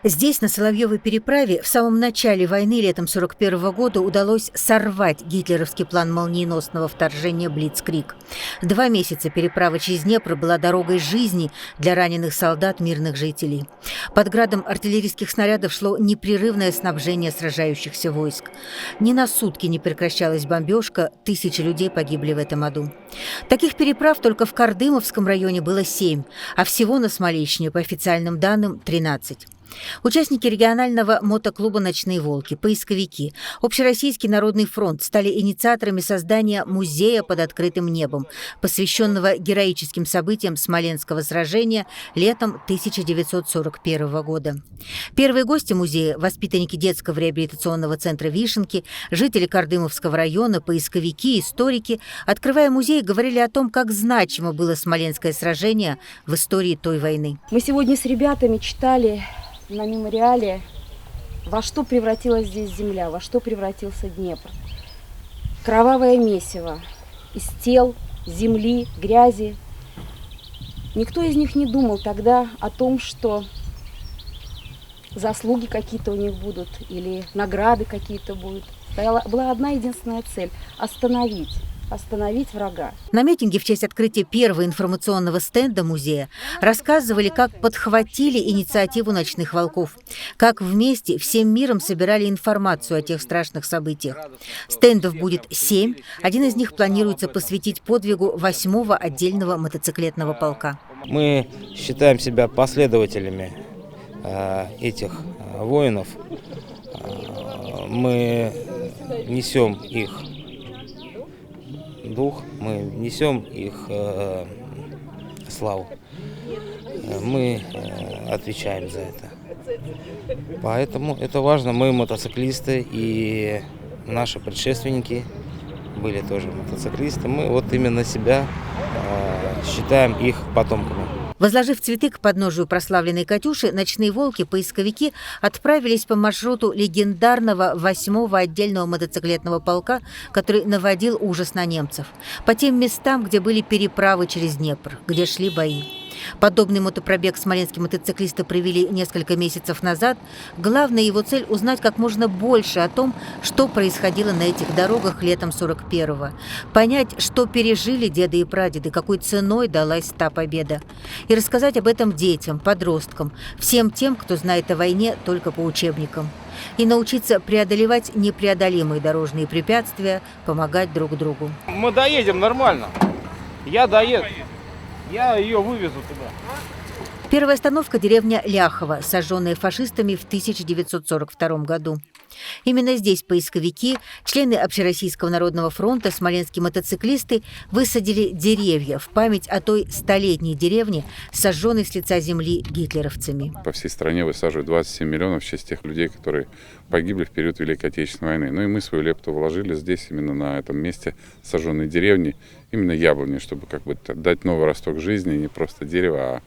Здесь, на Соловьевой переправе, в самом начале войны летом 1941 года удалось сорвать гитлеровский план молниеносного вторжения «Блицкриг». 2 месяца переправа через Днепр была дорогой жизни для раненых солдат, мирных жителей. Под градом артиллерийских снарядов шло непрерывное снабжение сражающихся войск. Ни на сутки не прекращалась бомбежка, тысячи людей погибли в этом аду. Таких переправ только в Кардымовском районе было 7, а всего на Смолейщине, по официальным данным, 13. Участники регионального мотоклуба «Ночные волки», поисковики, Общероссийский народный фронт стали инициаторами создания музея под открытым небом, посвященного героическим событиям Смоленского сражения летом 1941 года. Первые гости музея – воспитанники детского реабилитационного центра «Вишенки», жители Кардымовского района, поисковики, историки, открывая музей, говорили о том, как значимо было Смоленское сражение в истории той войны. Мы сегодня с ребятами читали на мемориале, во что превратилась здесь земля, во что превратился Днепр. Кровавое месиво из тел, земли, грязи. Никто из них не думал тогда о том, что заслуги какие-то у них будут или награды какие-то будут. Была одна единственная цель – остановить врага. На митинге в честь открытия первого информационного стенда музея рассказывали, как подхватили инициативу «Ночных волков», как вместе всем миром собирали информацию о тех страшных событиях. Стендов будет 7, один из них планируется посвятить подвигу 8-го отдельного мотоциклетного полка. Мы считаем себя последователями этих воинов. Мы несем их дух, мы несем их славу. Мы отвечаем за это. Поэтому это важно. Мы мотоциклисты, и наши предшественники были тоже мотоциклисты. Мы вот именно себя считаем их потомками. Возложив цветы к подножию прославленной «Катюши», «Ночные волки», поисковики отправились по маршруту легендарного 8-го отдельного мотоциклетного полка, который наводил ужас на немцев, по тем местам, где были переправы через Днепр, где шли бои. Подобный мотопробег смоленские мотоциклисты провели несколько месяцев назад. Главная его цель – узнать как можно больше о том, что происходило на этих дорогах летом 41-го. Понять, что пережили деды и прадеды, какой ценой далась та победа. И рассказать об этом детям, подросткам, всем тем, кто знает о войне только по учебникам. И научиться преодолевать непреодолимые дорожные препятствия, помогать друг другу. Мы доедем нормально. Я доеду. Я ее вывезу туда. Первая остановка – деревня Ляхово, сожженная фашистами в 1942 году. Именно здесь поисковики, члены Общероссийского народного фронта, смоленские мотоциклисты высадили деревья в память о той столетней деревне, сожженной с лица земли гитлеровцами. По всей стране высаживают 27 миллионов в честь тех людей, которые погибли в период Великой Отечественной войны. Ну и мы свою лепту вложили здесь, именно на этом месте сожженной деревни, именно яблони, чтобы как бы дать новый росток жизни, не просто дерево, а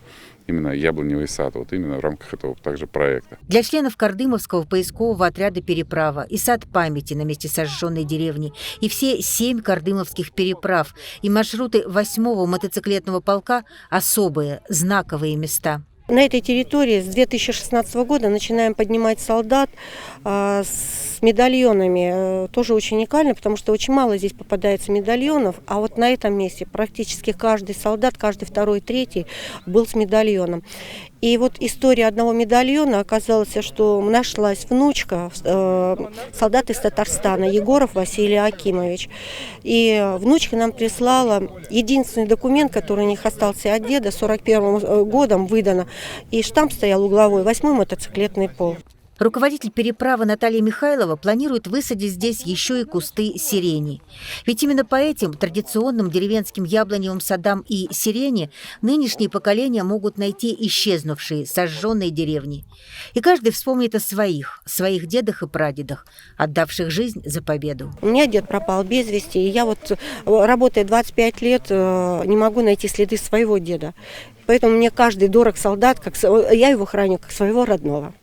именно яблоневый сад, вот именно в рамках этого также проекта. Для членов Кардымовского поискового отряда «Переправа» и сад памяти на месте сожженной деревни, и все 7 кардымовских переправ, и маршруты 8-го мотоциклетного полка – особые, знаковые места. На этой территории с 2016 года начинаем поднимать солдат с медальонами. Тоже очень уникально, потому что очень мало здесь попадается медальонов. А вот на этом месте практически каждый солдат, каждый второй, третий был с медальоном. И вот история одного медальона оказалась, что нашлась внучка, солдат из Татарстана, Егоров Василий Акимович. И внучка нам прислала единственный документ, который у них остался от деда, 1941 годом выдано. И штамп стоял угловой, 8-й мотоциклетный полк. Руководитель переправы Наталья Михайлова планирует высадить здесь еще и кусты сирени. Ведь именно по этим традиционным деревенским яблоневым садам и сирени нынешние поколения могут найти исчезнувшие, сожженные деревни. И каждый вспомнит о своих дедах и прадедах, отдавших жизнь за победу. У меня дед пропал без вести, и я вот, работая 25 лет, не могу найти следы своего деда. Поэтому мне каждый дорог солдат, я его храню как своего родного.